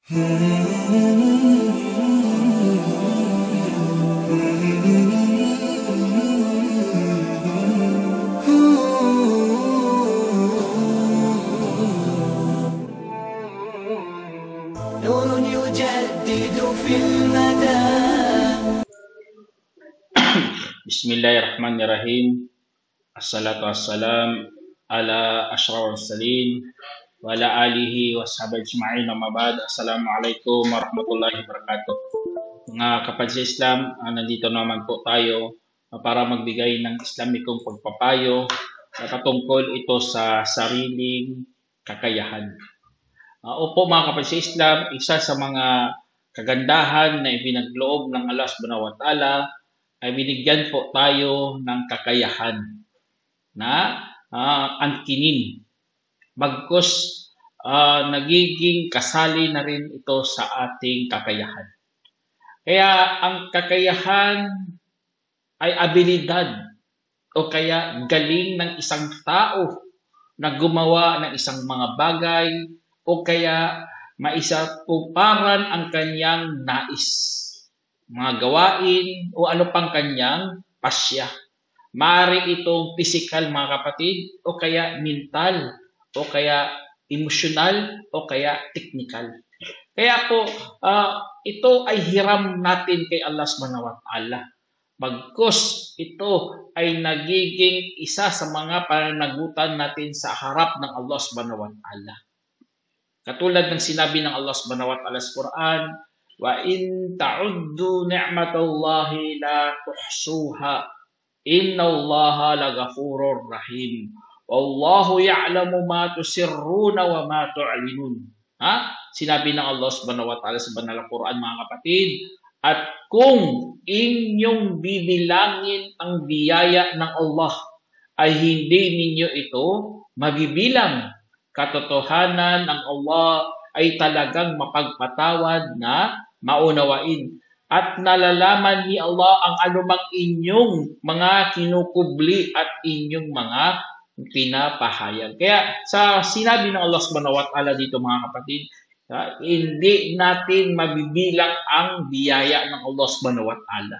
نور يجدد في المدى. Bismillahirrahmanirrahim. Assalatu wassalam ala asyrafil mursalin wa ala alihi washabihi ajma'in. Amma ba'd. Assalamualaikum warahmatullahi wabarakatuh. Mga kapatid sa Islam, nandito naman po tayo para magbigay ng Islamikong pagpapayo na patungkol ito sa sariling kakayahan. Opo mga kapatid sa Islam, isa sa mga kagandahan na ipinagloob ng Allah Subhanahu wa Ta'ala ay binigyan po tayo ng kakayahan na angkinin. Bagkus nagiging kasali na rin ito sa ating kakayahan. Kaya ang kakayahan ay abilidad o kaya galing ng isang tao na gumawa ng isang mga bagay o kaya maisatuparan ang kanyang nais, mga gawain o ano pang kanyang pasya. Maaari itong physical mga kapatid o kaya mental o kaya emotional o kaya technical. Kaya po ito ay hiram natin kay Allah Subhanahu wa Ta'ala. Bagkus ito ay nagiging isa sa mga pananagutan natin sa harap ng Allah Subhanahu wa Ta'ala. Katulad ng sinabi ng Allah Subhanahu wa Ta'ala sa Quran, wa in ta'uddu ni'matallahi la tuhsuha innallaha laghafurur rahim wallahu ya'lamu ma tusirruna wa ma tu'linun. Sinabi ng Allah Subhanahu wa Ta'ala sa banal na Quran mga kapatid, at kung inyong bibilangin ang biyaya ng Allah ay hindi ninyo ito mabibilang. Katotohanan ng Allah ay talagang mapagpatawad na maunawain. At nalalaman ni Allah ang anumang inyong mga kinukubli at inyong mga pinapahayag. Kaya sa sinabi ng Allah Subhanahu wa Ta'ala dito mga kapatid, hindi natin mabibilang ang biyaya ng Allah Subhanahu wa Ta'ala.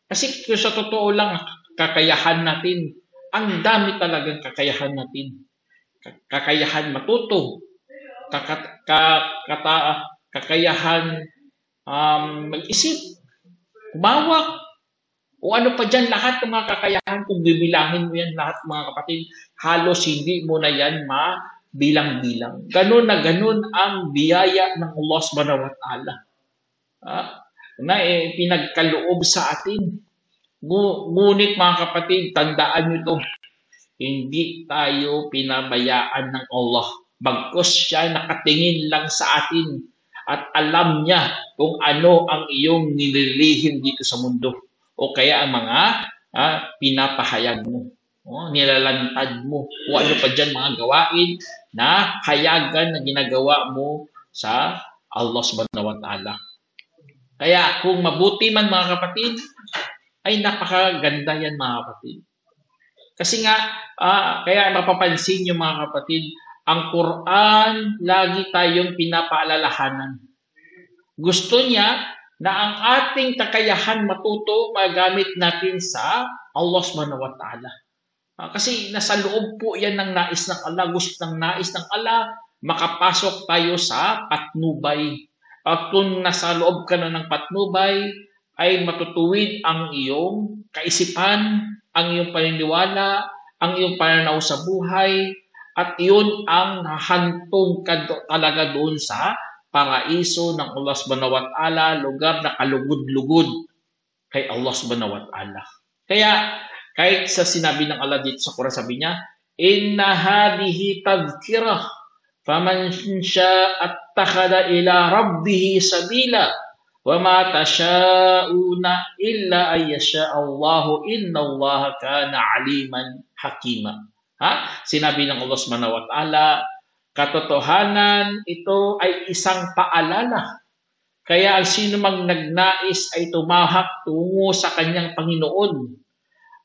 Kasi sa totoo lang, kakayahan natin, ang dami talagang kakayahan natin. Kakayahan matuto, kakayahan mag-isip, umawak, o ano pa dyan, lahat ng mga kakayahan, kung bibilangin mo yan lahat mga kapatid, halos hindi mo na yan mabilang-bilang. Ganun na ganun ang biyaya ng Allah Subhanahu wa Ta'ala na pinagkaloob sa atin. Ngunit mga kapatid, tandaan nyo ito, hindi tayo pinabayaan ng Allah. Bagkus siya nakatingin lang sa atin at alam niya kung ano ang iyong nililihim dito sa mundo o kaya ang mga pinapahayag mo, nilalantad mo, o ano pa dyan mga gawain na hayagan na ginagawa mo sa Allah Subhanahu wa Ta'ala. Kaya kung mabuti man mga kapatid, ay napakaganda yan mga kapatid. Kasi nga, kaya mapapansin nyo mga kapatid, ang Quran, lagi tayong pinapaalalahanan. Gusto niya na ang ating kakayahan matuto, magamit natin sa Allah Subhanahu wa Ta'ala. Kasi nasa loob po yan ng nais ng Allah. Gusto ng nais ng Allah, makapasok tayo sa patnubay. At kung nasa loob ka na ng patnubay, ay matutuwid ang iyong kaisipan, ang iyong paniniwala, ang iyong pananaw sa buhay, at iyon ang hantong talaga doon sa paraiso ng Allah Subhanahu wa Ta'ala, lugar na kalugod-lugod kay Allah Subhanahu wa Ta'ala. Kaya, kahit sa sinabi ng Allah dito sa Quran, sabi niya, inna hadihi tadhkirah, faman sha'a attakhadha ila rabbihi sabila, wa ma tasha'una illa ayyasha Allahu innallaha kana aliman hakima. Sinabi ng Allah Subhanahu wa Ta'ala, katotohanan ito ay isang paalala. Kaya ang sino mang nagnais ay tumahak tungo sa kanyang Panginoon.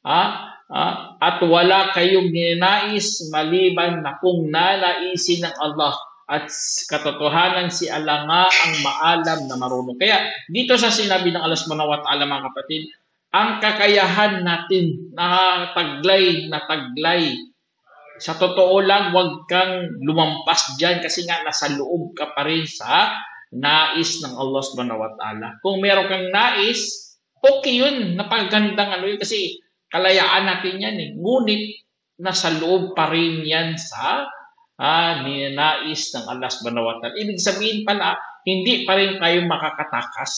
At wala kayong ninais maliban na kung nanaisin ng Allah at katotohanan si Allah nga ang maalam na marunong. Kaya dito sa sinabi ng Allah subhanahu wa ta'ala, mga kapatid, ang kakayahan natin na taglay, sa totoo lang, huwag kang lumampas dyan kasi nga nasa loob ka pa rin sa nais ng Allah subhanahu wa ta'ala. Kung meron kang nais, okay yun, napagandang yun kasi kalayaan natin yan eh. Ngunit nasa loob pa rin yan sa nais ng Allah subhanahu wa ta'ala. Ibig sabihin pala, hindi pa rin tayo makakatakas.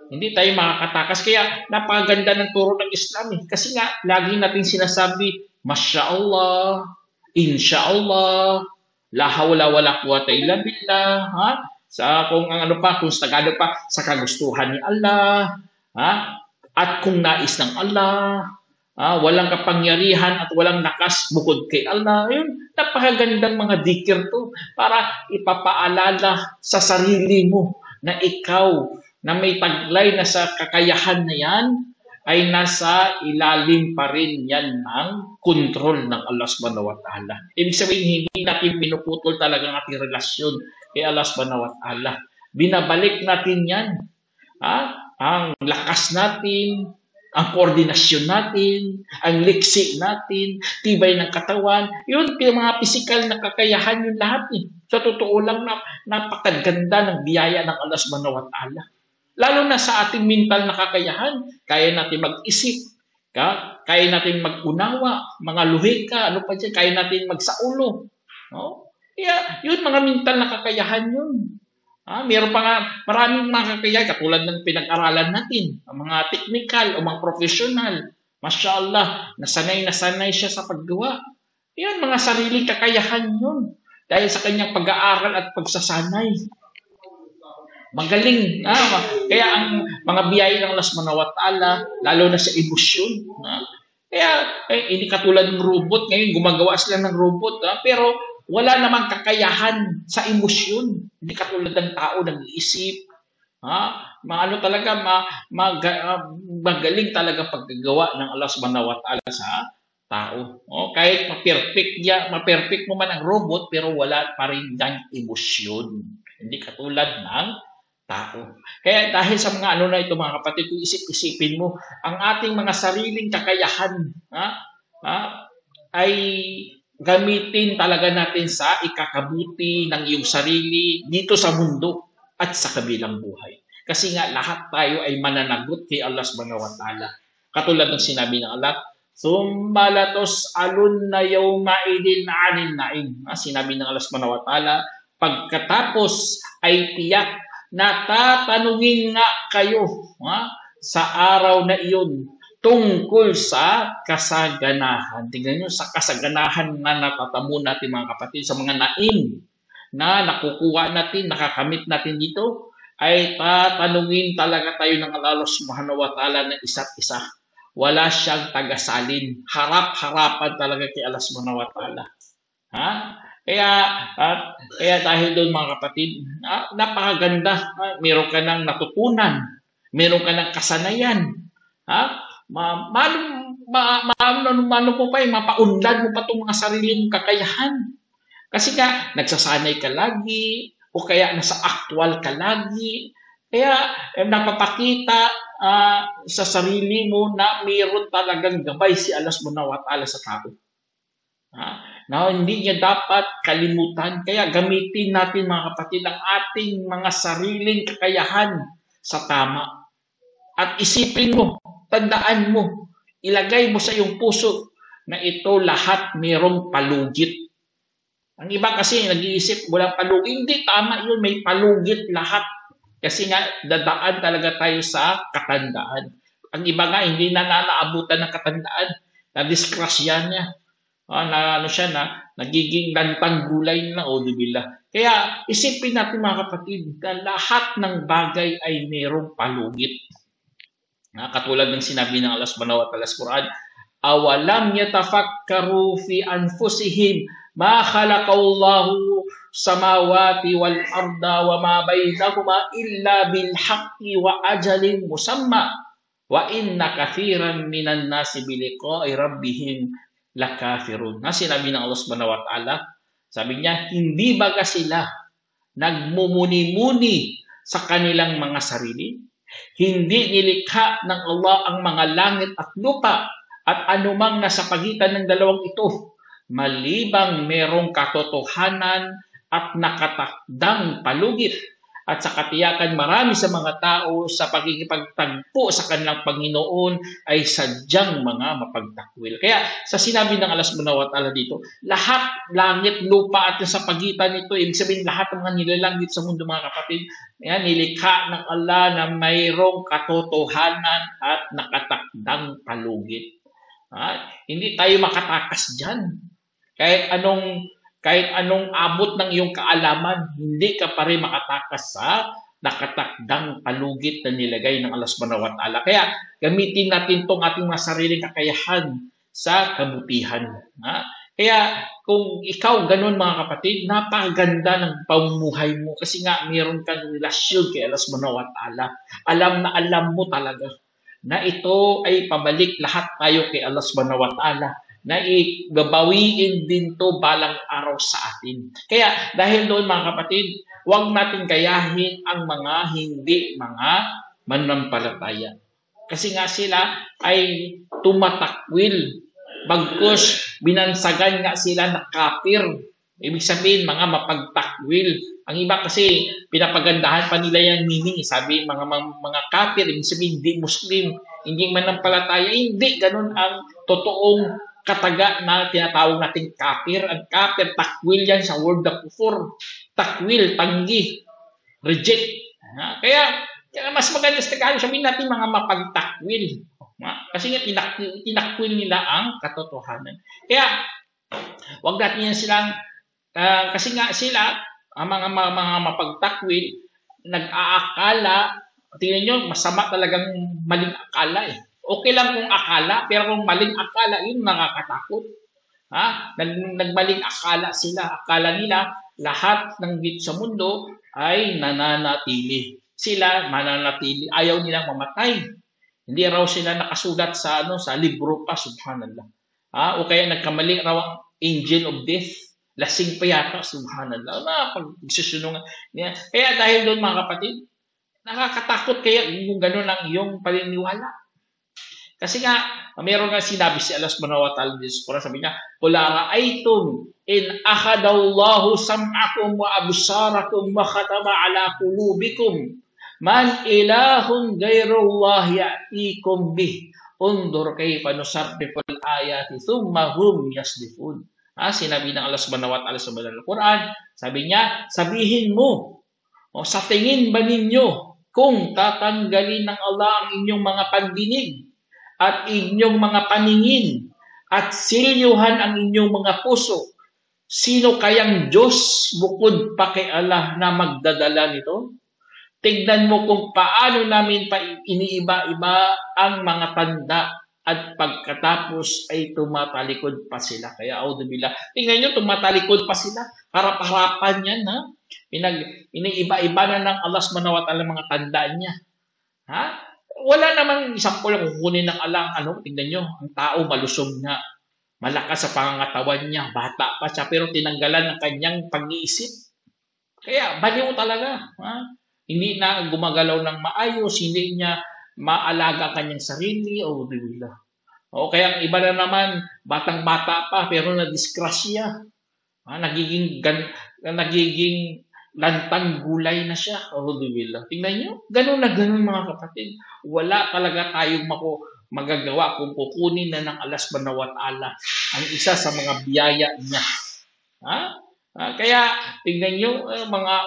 Hindi tayo makakatakas. Kaya napakaganda ng turo ng Islam eh. Kasi nga, lagi natin sinasabi, Masya Allah, Insya Allah, La hawla wala quwata illa billah, kung sagado pa sa kagustuhan ni Allah, at kung nais ng Allah, walang kapangyarihan at walang lakas bukod kay Allah. Yun, napakagandang mga dikir to para ipapaalala sa sarili mo na ikaw na may taglay na sa kakayahan na yan ay nasa ilalim pa rin yan ng kontrol ng Allah subhanahu wa ta'ala. Ibig sabihin, hindi natin pinuputol talaga ang ating relasyon kay Allah subhanahu wa ta'ala. Binabalik natin yan. Ang lakas natin, ang koordinasyon natin, ang liksi natin, tibay ng katawan, yun, mga pisikal na kakayahan yun lahat eh. Sa totoo lang, napakaganda ng biyaya ng Allah subhanahu wa ta'ala. Lalo na sa ating mental na kakayahan, kaya natin mag-isip, kaya natin mag-unawa, mga luhika, kaya natin magsaulo. No? Kaya yun, mga mental na kakayahan yun. Meron pa nga maraming mga kakayahan, katulad ng pinag-aralan natin, ang mga technical o mga professional. Masya Allah, nasanay siya sa paggawa. Yan, mga sariling kakayahan yun. Dahil sa kanyang pag-aaral at pagsasanay. Magaling. Kaya ang mga biyaya ng Allah subhanahu wa ta'ala, lalo na sa emosyon. Kaya hindi katulad ng robot. Ngayon, gumagawa sila ng robot. Pero wala namang kakayahan sa emosyon. Hindi katulad ng tao nag-iisip. Magaling talaga paggagawa ng Allah subhanahu wa ta'ala sa tao. Kahit ma-perfect mo man ang robot, pero wala pa rin ng emosyon. Hindi katulad ng tao. Kaya dahil sa mga na ito, mga kapatid, kung isip-isipin mo, ang ating mga sariling kakayahan ay gamitin talaga natin sa ikakabuti ng iyong sarili dito sa mundo at sa kabilang buhay. Kasi nga lahat tayo ay mananagot kay Allah subhanahu wa ta'ala. Katulad ng sinabi ng Allah, Summa latus'alunna yawma idin 'anil na'im. Sinabi ng Allah subhanahu wa ta'ala, pagkatapos ay tiyak na tatanungin nga kayo sa araw na iyon tungkol sa kasaganahan. Tingnan nyo, sa kasaganahan na natatamo natin, mga kapatid, sa mga naim na nakukuha natin, nakakamit natin dito, ay tatanungin talaga tayo ng Allah subhanahu wa ta'ala ng isa't isa. Wala siyang tagasalin. Harap-harapan talaga kay Allah subhanahu wa ta'ala. Kaya dahil doon, mga kapatid, napakaganda. Meron ka ng natutunan. Meron ka ng kasanayan. Mano po pa mapaunlad mo pa itong mga sariling kakayahan. Kasi ka, nagsasanay ka lagi, o kaya nasa actual ka lagi. Kaya napapakita sa sarili mo na mayroon talagang gabay si Allah subhanahu wa ta'ala sa tao. Na hindi niya dapat kalimutan. Kaya gamitin natin, mga kapatid, ang ating mga sariling kakayahan sa tama. At isipin mo, tandaan mo, ilagay mo sa iyong puso na ito lahat mayroong palugit. Ang iba kasi nag-iisip, walang palugit. Hindi, tama yun, may palugit lahat. Kasi nga, dadaan talaga tayo sa katandaan. Ang iba nga, hindi na naabutan ng katandaan. Na-disgrasya niya. Nagiging lantang gulay na, billah. Kaya isipin natin, mga kapatid, na lahat ng bagay ay mayroong palugit. Katulad ng sinabi ng Allah subhanahu wa ta'ala sa Quran, awalam yatafakkaru fi anfusihim ma khalaqallahu samawati wal arda wa ma bainahuma illa bil haqqi wa ajalin musamma wa inna kathiran minan nasi bi liqa'i rabbihim lakafirun. Sinabi ng Allah subhanahu wa ta'ala, Sabi niya, hindi baga sila nagmumuni-muni sa kanilang mga sarili? Hindi nilikha ng Allah ang mga langit at lupa at anumang nasa pagitan ng dalawang ito, malibang merong katotohanan at nakatakdang palugit. At sa katiyakan marami sa mga tao sa pagkikipagtagpo sa kanilang Panginoon ay sadyang mga mapagtakwil. Kaya sa sinabi ng Allah subhanahu wa ta'ala dito, lahat, langit, lupa at sa pagitan nito, ibig sabihin lahat ng mga nilalangit sa mundo mga kapatid, yan, nilikha ng Allah na mayroong katotohanan at nakatakdang palugit. Hindi tayo makatakas dyan. Kahit anong abot ng iyong kaalaman, hindi ka pa rin makatakas sa nakatakdang palugit na nilagay ng Allah subhanahu wa ta'ala. Kaya gamitin natin itong ating mga sariling kakayahan sa kabutihan. Kaya kung ikaw ganun mga kapatid, napakaganda ng pamumuhay mo kasi nga mayroon kang relasyon kay Allah subhanahu wa ta'ala. Alam na alam mo talaga na ito ay pabalik lahat tayo kay Allah subhanahu wa ta'ala, na igabawiin din to balang araw sa atin. Kaya dahil doon mga kapatid, huwag natin gayahin ang mga hindi mga mananampalataya. Kasi nga sila ay tumatakwil. Bagkus, binansagan nga sila na kafir. Ibig sabihin, mga mapagtakwil. Ang iba kasi, pinapagandahan pa nila yung meaning. Sabi, mga kafir, ibig sabihin, hindi Muslim, hindi mananampalataya. Hindi, ganun ang totoong kataga na tinatawag nating kafir. Ang kafir, takwil yan sa word na kufur. Takwil, tanggi, reject. Kaya mas maganda sa Tagalog, sabihin natin mga mapagtakwil. Kasi nga tinakwil nila ang katotohanan. Kaya wag natin yan silang, kasi nga sila, ang mga mapagtakwil, nag-aakala, tingnan nyo, masama talagang maling akala eh. Okay lang kung akala, pero kung maling akala, yun nakakatakot. Nagmaling akala sila. Akala nila, lahat ng bit sa mundo ay nananatili. Sila mananatili. Ayaw nilang mamatay. Hindi raw sila nakasulat sa libro pa, subhanallah. O kaya nagkamali raw ang angel of death. Lasing pa yata, subhanallah. Pagsusunungan. Kaya dahil doon mga kapatid, nakakatakot kaya kung gano'n ang iyong paniniwala. Kasi nga, mayroon nga sinabi si Allah subhanahu wa ta'ala sa Quran, sabi niya, "Qul ara'aytum in akhadallahu sam'akum wa absarakum wa khatama ala qulubikum man ilahun ghayrullahi ya'tikum bih undur kayfa nusarriful ayati thumma hum yasdifun." Sinabi ng Allah subhanahu wa ta'ala sa banal na Quran, sabi niya, sabihin mo, sa tingin ba ninyo kung tatanggalin ng Allah ang inyong mga pandinig at inyong mga paningin at silyuhan ang inyong mga puso, sino kayang Diyos bukod pa kay Allah na magdadala nito? Tignan mo kung paano namin pa iniiba-iba ang mga tanda at pagkatapos ay tumatalikod pa sila. Kaya auzubillah. Tingnan nyo, tumatalikod pa sila. Harap-harapan yan, iniiba-iba na ng Allah subhanahu wa ta'ala mga tanda niya. Wala namang isang lang kukunin ng Allah. Tingnan nyo, ang tao malusog nga. Malakas sa pangangatawan niya. Bata pa siya, pero tinanggalan ng kanyang pag-iisip. Kaya, baliw talaga. Hindi na gumagalaw ng maayos. Hindi niya maalaga kanyang sarili. O kaya, iba na naman, batang-bata pa, pero na-disgrasya. Nagiging lantang gulay na siya. Tingnan nyo, ganun na ganun mga kapatid. Wala talaga tayong magagawa kung kukunin na ng Allah subhanahu wa ta'ala ang isa sa mga biyaya niya. Kaya tingnan nyo,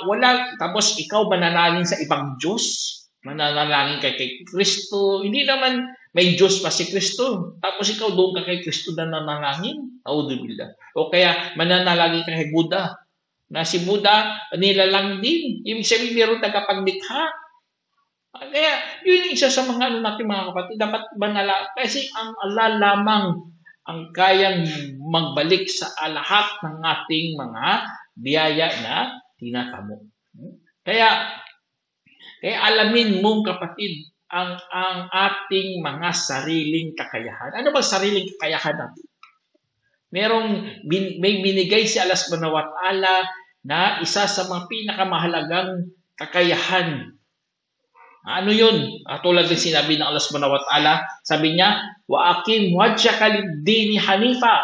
wala, tapos ikaw mananalangin sa ibang Diyos, mananalangin kay Kristo. Hindi naman may Diyos pa si Kristo. Tapos ikaw doon ka kay Kristo na nanalangin. O kaya mananalangin ka kay Buddha. Na si Buddha, nilalang din. Ibig sabihin, mayroon tagapaglikha. Kaya, yun yung isa sa mga natin mga kapatid. Dapat kasi ang Allah lamang ang kayang magbalik sa lahat ng ating mga biyaya na tinatamo. Kaya alamin mong kapatid, ang ating mga sariling kakayahan. Ano ba sariling kakayahan natin? May binigay si Allah subhanahu wa ta'ala na isa sa mga pinakamahalagang kakayahan. Ano yun? Tulad ng sinabi ng Allah subhanahu wa ta'ala, sabi niya, wa aqim wajhaka lid-dini hanifa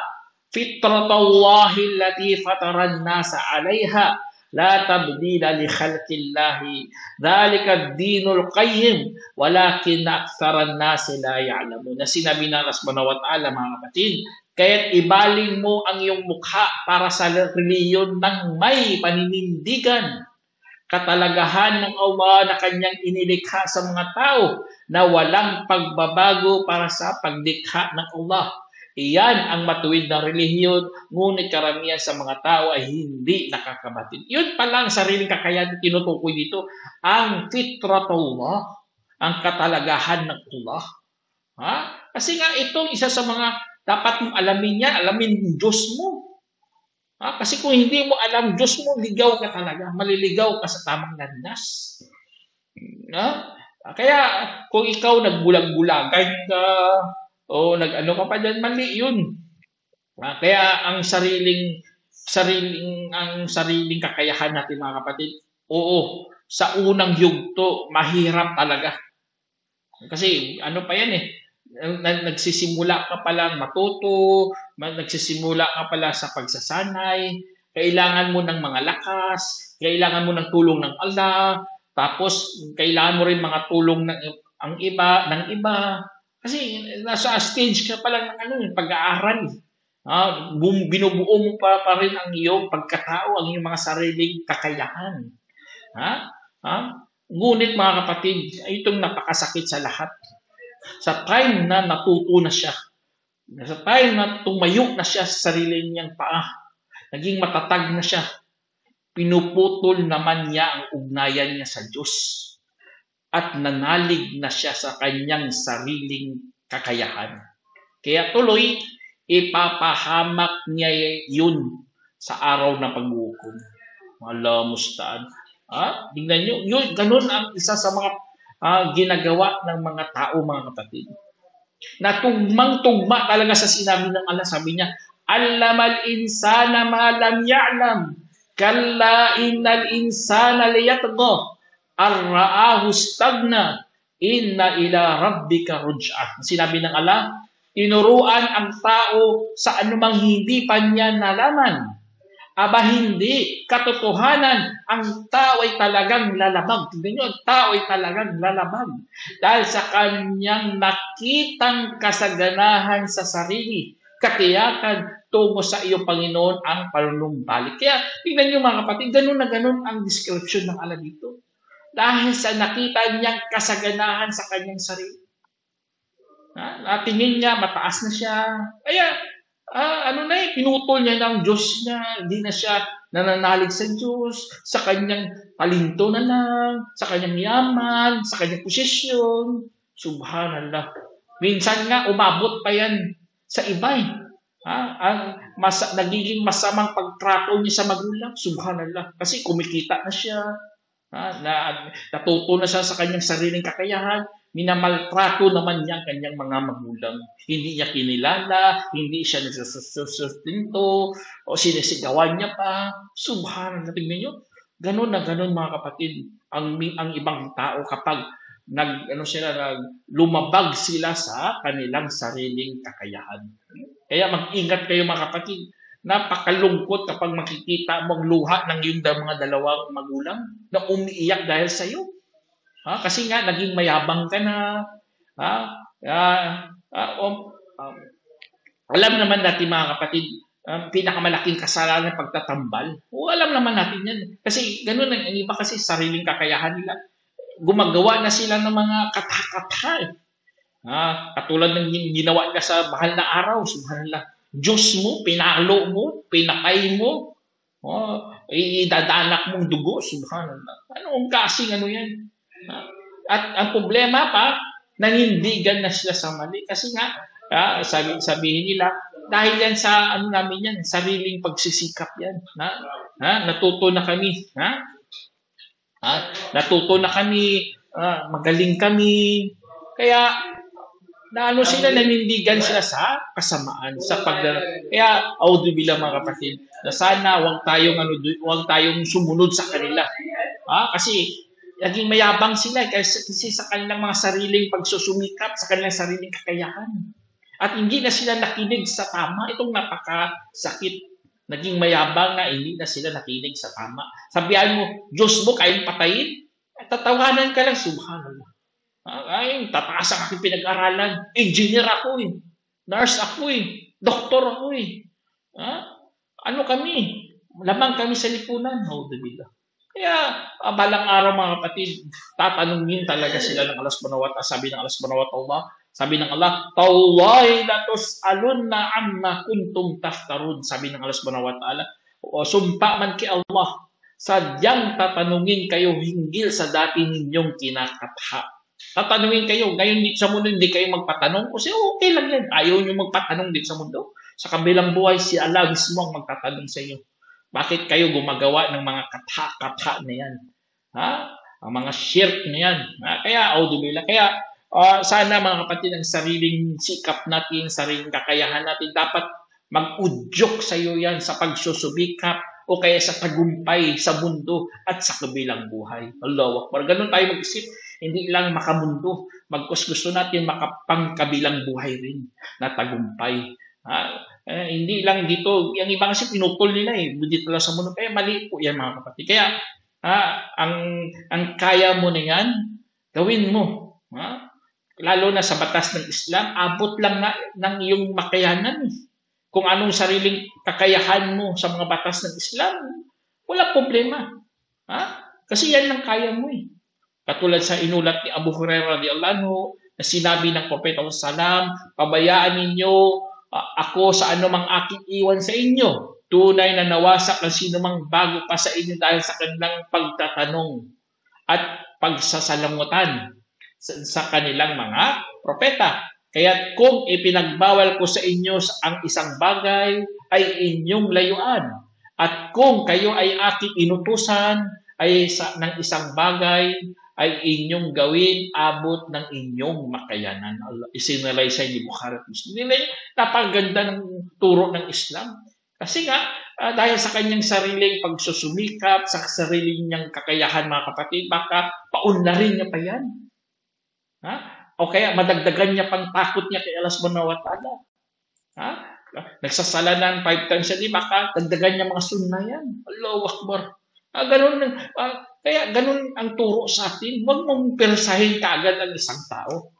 fitratallahi allati fatara an-nasa 'alayha la tabdila li khalqillahi dhalika ad-dinul qayyim walakin aktsara an-nasi la ya'lamun. Na sinabi ng Allah subhanahu wa ta'ala, mga kapatid, kaya't ibaling mo ang iyong mukha para sa reliyon ng may paninindigan, katalagahan ng Allah na kanyang inilikha sa mga tao na walang pagbabago para sa paglikha ng Allah. Iyan ang matuwid na relihiyon, ngunit karamihan sa mga tao ay hindi nakakabatid. Yun palang sariling kakayahan tinutukoy dito, ang fitratullah, ang katalagahan ng Allah. Kasi nga itong isa sa mga dapat mong alamin niya, alamin ng Diyos mo. Kasi kung hindi mo alam Diyos mo, ligaw ka talaga. Maliligaw ka sa tamang landas. Kaya kung ikaw nagbulag-bulagan ka, o nag-ano ka pa dyan, mali yun. Kaya ang sariling kakayahan natin, mga kapatid, oo, sa unang yugto, mahirap talaga. Kasi ano pa yan nagsisimula ka pa lang matuto, nagsisimula ka pala sa pagsasanay, kailangan mo ng mga lakas, kailangan mo ng tulong ng Allah, tapos kailangan mo rin mga tulong ng iba. Kasi nasa stage ka pa lang ng pag-aaral. Binubuo mo pa rin ang iyong pagkatao, ang iyong mga sariling kakayahan. Ngunit mga kapatid, itong napakasakit sa lahat. Sa time na natuto na siya, sa time na tumayo na siya sa sarili niyang paa, naging matatag na siya, pinuputol naman niya ang ugnayan niya sa Diyos at nanalig na siya sa kanyang sariling kakayahan. Kaya tuloy, ipapahamak niya yun sa araw ng paghuhukom. Allah musta'an. Tingnan nyo, yun, ganun ang isa sa mga ginagawa ng mga tao, mga kapatid. Natugmang-tugma talaga sa sinabi ng Allah. Sabi niya, allamal insana ma lam ya'lam kalla innal insana liyatgha ar-ra'ahu stagna inna ila rabbika ruj'ah. Sinabi ng Allah, tinuruan ang tao sa anumang hindi pa niya nalaman. Aba hindi, katotohanan, ang tao ay talagang lalabag. Tignan nyo, ang tao ay talagang lalabag. Dahil sa kanyang nakitang kasaganahan sa sarili, katiyakan tungo sa iyong Panginoon ang panunumbalik. Kaya, tignan nyo mga kapatid, ganun na ganun ang description ng Allah dito. Dahil sa nakita niyang kasaganahan sa kanyang sarili. Tingin niya, mataas na siya. Kaya, pinutol niya ng Diyos niya, hindi na siya nananalig sa Diyos, sa kanyang talento na lang, sa kanyang yaman, sa kanyang posisyon. Subhanallah. Minsan nga, umabot pa yan sa iba. Nagiging masamang pagtrato niya sa magulang. Subhanallah. Kasi kumikita na siya. Natuto na siya sa kanyang sariling kakayahan. Minamaltrato naman niya ang kanyang mga magulang. Hindi niya kinilala, hindi siya nagsasustinto, o sinisigawan niya pa. Subhanallah, tingnan niyo. Ganun na ganun, mga kapatid, ang ibang tao kapag lumabag sila sa kanilang sariling kakayahan. Kaya mag-ingat kayo, mga kapatid. Napakalungkot kapag makikita mo ang luha ng iyong mga dalawang magulang na umiiyak dahil sa iyo. Kasi nga, naging mayabang ka na. Alam naman natin, mga kapatid, pinakamalaking kasalanan ng pagtatambal. Alam naman natin yan. Kasi ganun ang iba kasi sariling kakayahan nila. Gumagawa na sila ng mga kata-kata. Katulad ng ginawa nila sa mahal na araw. Subhanallah. Diyos mo, pinalo mo, pinakay mo. Idadanak mong dugo. Subhanallah. Anong kasing yan? At ang problema pa, nanindigan na sila sa mali. Kasi nga, sabihin nila, dahil yan sa namin yan, sariling pagsisikap yan. Natuto na kami. Natuto na kami, magaling kami. Kaya, Na ano sila, nanindigan sila sa kasamaan, sa kaya audible mga kapatid, na sana wag tayong sumunod sa kanila. Kasi naging mayabang sila kasi sa kanilang mga sariling pagsusumikap, sa kanilang sariling kakayahan. At hindi na sila nakinig sa tama. Itong napakasakit. Naging mayabang na hindi na sila nakinig sa tama. Sabihan mo, Diyos mo, kayang patayin? Tatawanan ka lang, subhanallah. Ay, tataas ang aking pinag-aralan. Engineer ako eh. Nurse ako eh. Doktor ako eh. Ano kami? Lamang kami sa lipunan. Alhamdulillah. Kaya, balang araw mga kapatid, tatanungin talaga sila ng Allah subhanahu wa ta'ala. Sabi ng Allah subhanahu wa ta'ala, sabi ng Allah, Tawallahi latus'alunna amma kuntum taftarun. Sabi ng Allah subhanahu wa ta'ala, o sumpa man kay Allah, sadyang tatanungin kayo hinggil sa dati ninyong kinakatha. Tatanungin kayo, ngayon sa mundo hindi kayo magpatanong kasi okay lang yan. Ayaw nyo magpatanong dito sa mundo. Sa kabilang buhay, si Allah mismo ang magtatanong sa iyo. Bakit kayo gumagawa ng mga katha na yan? Ang mga shirk na yan. Kaya, audible. Kaya, sana mga kapatid, ang sariling sikap natin, sariling kakayahan natin, dapat mag-udyok sa iyo yan sa pagsusubikap o kaya sa tagumpay sa mundo at sa kabilang buhay. Allahu Akbar. Ganun tayo mag-isip. Hindi lang makamundo. Gusto natin makapangkabilang buhay rin na tagumpay. Hindi lang dito. Yung iba kasi pinupul nila eh. Dito lang sa mundo. Kaya mali po yan mga kapatid. Kaya ang kaya mo na yan, gawin mo. Lalo na sa batas ng Islam, abot lang ng iyong makayanan. Kung anong sariling kakayahan mo sa mga batas ng Islam, wala problema. Kasi yan lang kaya mo eh. Katulad sa inulat ni Abu Hurairah radhiyallahu anhu na sinabi ng Propeta sallam, pabayaan ninyo ako sa anumang aking iwan sa inyo. Tunay na nawasak ang sinumang bago pa sa inyo dahil sa kanilang pagtatanong at pagsasalamutan sa kanilang mga propeta. Kaya kung ipinagbawal ko sa inyo ang isang bagay ay inyong layuan. At kung kayo ay aking inutusan ng isang bagay ay inyong gawin abot ng inyong makayanan. Isinalaysay ni Bukhari at Muslim. Napaganda ng turo ng Islam. Kasi nga, dahil sa kanyang sariling pagsusumikap, sa sariling niyang kakayahan mga kapatid, baka paunlarin niya pa yan. O kaya madagdagan niya pang takot niya kay Allah subhanahu wa ta'ala. Nagsasalanan 5 times a day, baka dagdagan niya mga sunnah yan. Allahu Akbar. Kaya ganun ang turo sa atin. Huwag mong persahin kaagad ang isang tao.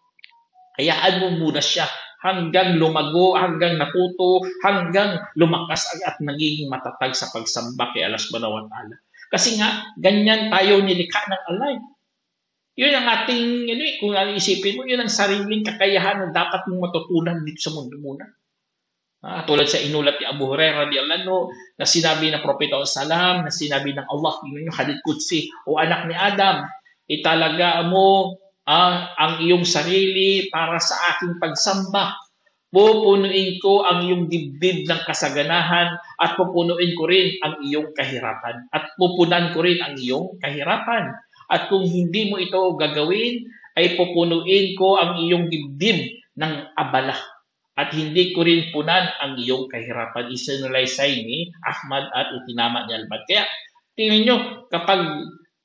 Hayaan mo muna siya hanggang lumago, hanggang natuto, hanggang lumakas at nagiging matatag sa pagsamba kay Allah subhanahu wa ta'ala. Kasi nga, ganyan tayo nilikha ng Allah. Yun ang ating, kung isipin mo, yun ang sariling kakayahan na dapat mong matutunan dito sa mundo muna. Tulad sa inulat ni Abu Hurairah radhiyallahu anhu na sinabi ng Propeta sallam, na sinabi ng Allah, yung hadith qudsi, o anak ni Adam, italaga mo ang iyong sarili para sa aking pagsamba. Pupunuin ko ang iyong dibdib ng kasaganahan at pupunuin ko rin ang iyong kahirapan. At pupunan ko rin ang iyong kahirapan. At kung hindi mo ito gagawin, ay pupunuin ko ang iyong dibdib ng abala. At hindi ko rin punan ang iyong kahirapan. Isinalaysay ni Ahmad at itinama ni Albad. Kaya tingnan nyo, kapag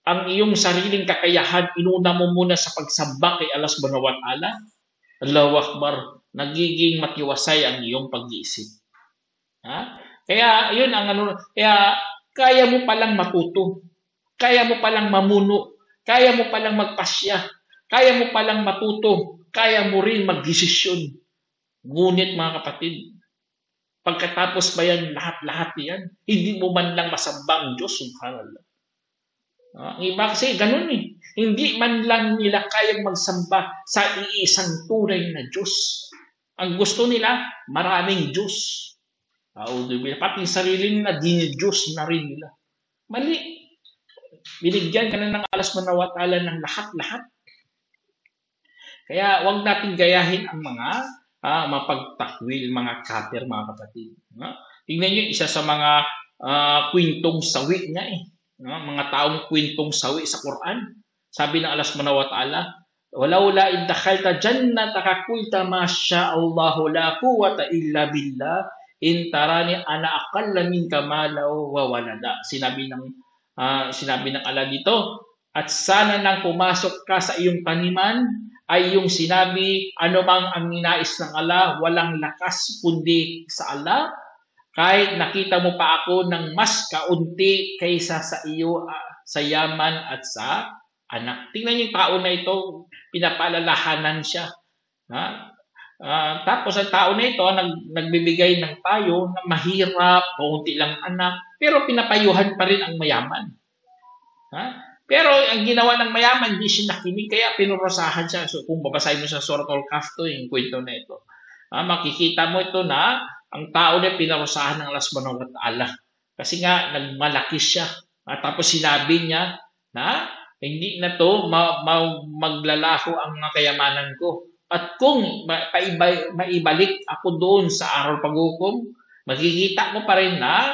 ang iyong sariling kakayahan, inuna mo muna sa pagsamba kay Allah subhanahu wa ta'ala, Allahu Akbar, nagiging matiwasay ang iyong pag-iisip. Kaya yun ang kaya kaya mo palang matuto, kaya mo palang mamuno, kaya mo palang magpasya, kaya mo palang matuto, kaya mo rin magdesisyon. Ngunit mga kapatid, pagkatapos ba yan, lahat-lahat yan, hindi mo man lang masamba ang Diyos, subhanallah. Ang iba kasi ganun eh. Hindi man lang nila kayang magsamba sa iisang tunay na Diyos. Ang gusto nila, maraming Diyos. Pati sarili nila, Diyos na rin nila. Mali. Binigyan ka na ng Allah subhanahu wa ta'ala ng lahat-lahat. Kaya huwag natin gayahin ang mga mapagtakwil, mga kafir, mga kapatid. Tingnan nyo, isa sa mga kwentong sawi niya mga taong kwentong sawi sa Quran. Sabi ng Allah subhanahu wa ta'ala, Walaula id dakhalta jannataka qulta ma syaa Allahu la quwwata illa billah in tarani ana aqalla minka malan wa walada. Sinabi ng Allah dito, at sana nang pumasok ka sa iyong taniman ay yung sinabi, ano mang ang ninais ng Allah, walang lakas kundi sa Allah, kahit nakita mo pa ako ng mas kaunti kaysa sa iyo sa yaman at sa anak. Tingnan niyo yung tao na ito, pinapaalalahanan siya. Tapos ang tao na ito, nagbibigay ng payo na mahirap, kaunti lang anak, pero pinapayuhan pa rin ang mayaman. Pero ang ginawa ng mayaman, hindi siya nakinig, kaya pinurusahan siya. So kung babasahin mo sa Surah Al-Kahf to, yung kwento na ito, makikita mo ito na ang tao na pinarusahan ng Allah subhanahu wa ta'ala. Kasi nga, nagmalaki siya. Tapos sinabi niya na hindi na to maglalaho ang kayamanan ko. At kung maibalik ako doon sa araw paghukom, makikita mo pa rin na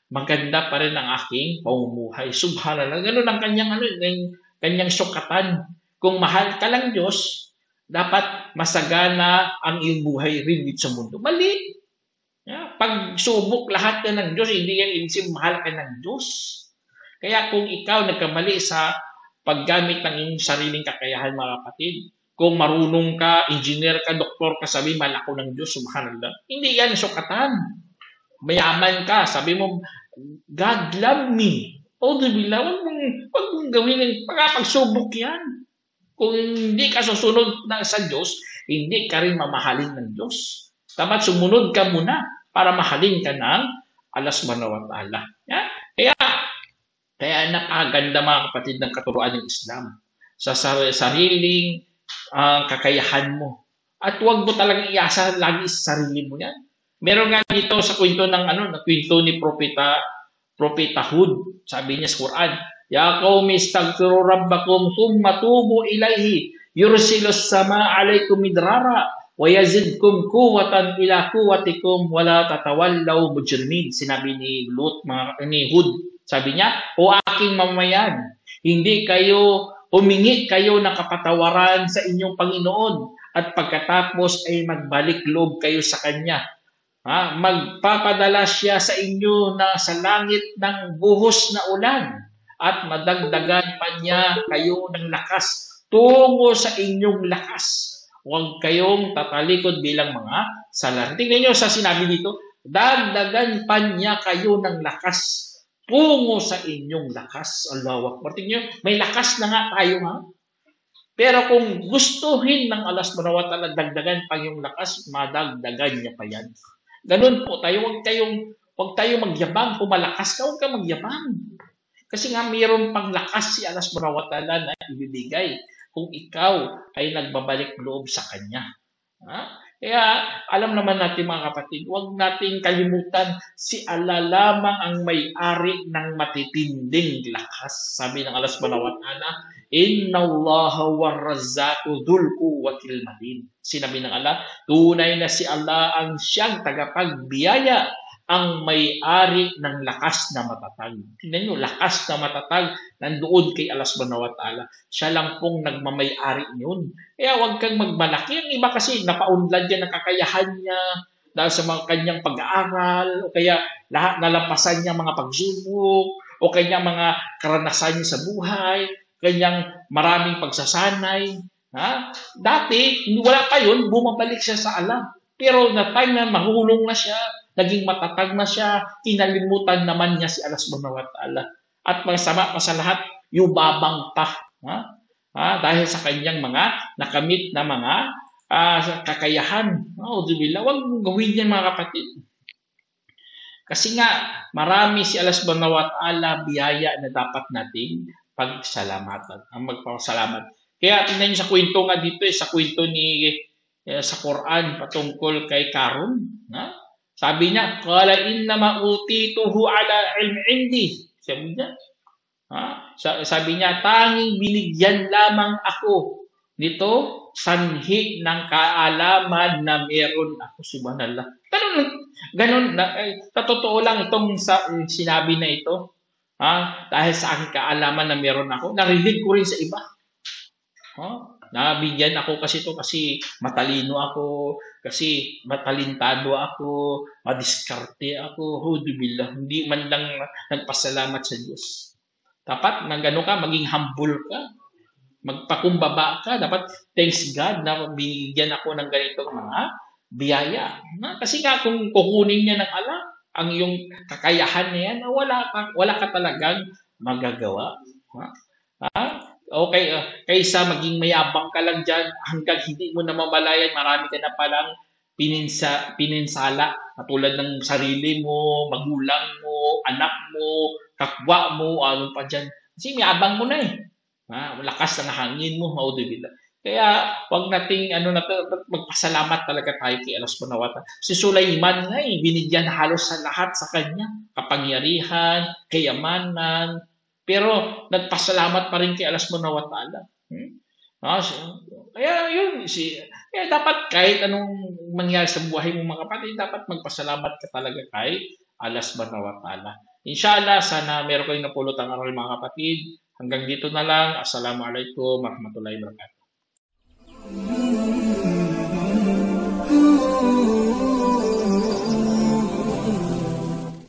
maganda pa rin ang aking pamumuhay. Subhanallah. Ganun ang kanyang sukatan. Kung mahal ka lang Diyos, dapat masagana ang iyong buhay rin dito sa mundo. Mali. Pag subok lahat ka ng Diyos, hindi yan ibig mahal ka ng Diyos. Kaya kung ikaw nagkamali sa paggamit ng iyong sariling kakayahan, mga kapatid, kung marunong ka, engineer ka, doktor ka, sabi, mahal ako ng Diyos, subhanallah. Hindi yan sukatan. Mayaman ka, sabi mo, God love me. Billah, wag mong gawin, pagsubok yan. Kung hindi ka susunod sa Diyos, hindi ka rin mamahalin ng Diyos. Dapat sumunod ka muna para mahalin ka ng Allah subhanahu wa ta'ala. Kaya napaganda mga kapatid ng katuruan ng Islam sa sariling kakayahan mo. At huwag mo talagang iasa lagi sa sarili mo yan. Meron nga dito sa kwento kwento ni Propeta Hud. Sabi niya sa Quran, Ya qaumi istaghfiru rabbakum thumma tubu ilayhi yursilus sama alaykum midrara wa yazidkum quwwatan ila quwwatikum wa la tatawallaw mujrimin. Sinabi ni Hud. Sabi niya, o aking mamayan, hindi kayo humingi kayo ng kapatawaran sa inyong Panginoon at pagkatapos ay magbalik loob kayo sa Kanya. Magpapadala siya sa inyo sa langit ng buhos na ulan at madagdagan pa niya kayo ng lakas tungo sa inyong lakas. Huwag kayong tatalikod bilang mga salar. Tingnan niyo sa sinabi dito, dagdagan pa niya kayo ng lakas tungo sa inyong lakas. Allahu Akbar. Tingnan niyo, may lakas na nga tayo Pero kung gustuhin ng Allah subhanahu wa ta'ala, dagdagan pa yung lakas, madagdagan niya pa yan. Ganun po tayo, huwag tayo magyabang. Kung malakas ka, huwag ka magyabang. Kasi nga mayroon pang lakas si Allah subhanahu wa ta'ala na ibibigay kung ikaw ay nagbabalik loob sa Kanya. Kaya alam naman natin mga kapatid, huwag nating kalimutan si Allah lamang ang may-ari ng matitinding lakas. Sabi ng Allah subhanahu wa ta'ala, Inna Allaha war-razzaqu dhul quwwatil matin. Sinabi ng Allah, tunay na si Allah ang siyang tagapagbiyaya, ang may-ari ng lakas na matatag. Tingnan nyo, lakas na matatag nandoon kay Allah subhanahu wa ta'ala. Siya lang pong nagmamay-ari yun. Kaya huwag kang magmalaki. Ang iba kasi napaunlad yan ang kakayahan niya dahil sa mga kanyang pag-aaral o kaya lahat nalampasan niya mga pagsubok o kanyang mga karanasan niya sa buhay, kanyang maraming pagsasanay. Dati, wala pa yun, bumabalik siya sa Allah. Pero na time na mahulong na siya, naging matatag na siya, kinalimutan naman niya si Allah subhanahu wa ta'ala. At masama pa sa lahat, yubabang pa. Dahil sa kanyang mga nakamit na mga kakayahan. Billah, huwag mong gawin yan mga kapatid. Kasi nga, marami si Allah subhanahu wa ta'ala biyaya na dapat nating pagsalamatan. Ang magpasalamat. Kaya tingnan niyo sa kwento nga dito, sa kwento sa Quran patungkol kay Karun. Sabi niya, qala innama utituhu ala ilmi indi. Sabi niya, tanging binigyan lamang ako nito sanhi ng kaalaman na meron ako. Subhanallah. Ganun, sa totoo lang itong sinabi na ito, dahil sa aking kaalaman na meron ako, narinig ko rin sa iba. nabigyan ako kasi to kasi matalino ako, kasi matalintado ako, madiskarte ako, hudubillah, hindi man lang nagpasalamat sa Diyos. Dapat na gano'n ka, maging humble ka, magpakumbaba ka, dapat thanks God na binigyan ako ng ganitong mga biyaya. Kasi nga kung kukunin niya ng ala, ang iyong kakayahan na yan, wala ka talagang magagawa. Ha? Okay, kaysa maging mayabang ka lang dyan, hanggang hindi mo na mamalayan, marami ka na palang pininsala, katulad ng sarili mo, magulang mo, anak mo, kapwa mo, ano pa dyan. Kasi mayabang mo na eh. Lakas ng hangin mo, maudibila. Kaya wag nating magpasalamat talaga tayo kay Allah Subhanahu wa Ta'ala. Si Sulaiman nga binigyan halos sa lahat sa kanya, kapangyarihan, kayamanan, pero nagpasalamat pa rin kay Allah Subhanahu wa Ta'ala. Kaya yun, kaya dapat kahit anong mangyari sa buhay mo mga kapatid, dapat magpasalamat ka talaga kay Allah Subhanahu wa Ta'ala. Inshallah, sana meron kayong napulot ang aral mga kapatid. Hanggang dito na lang. Assalamualaikum warahmatullahi wabarakatuh.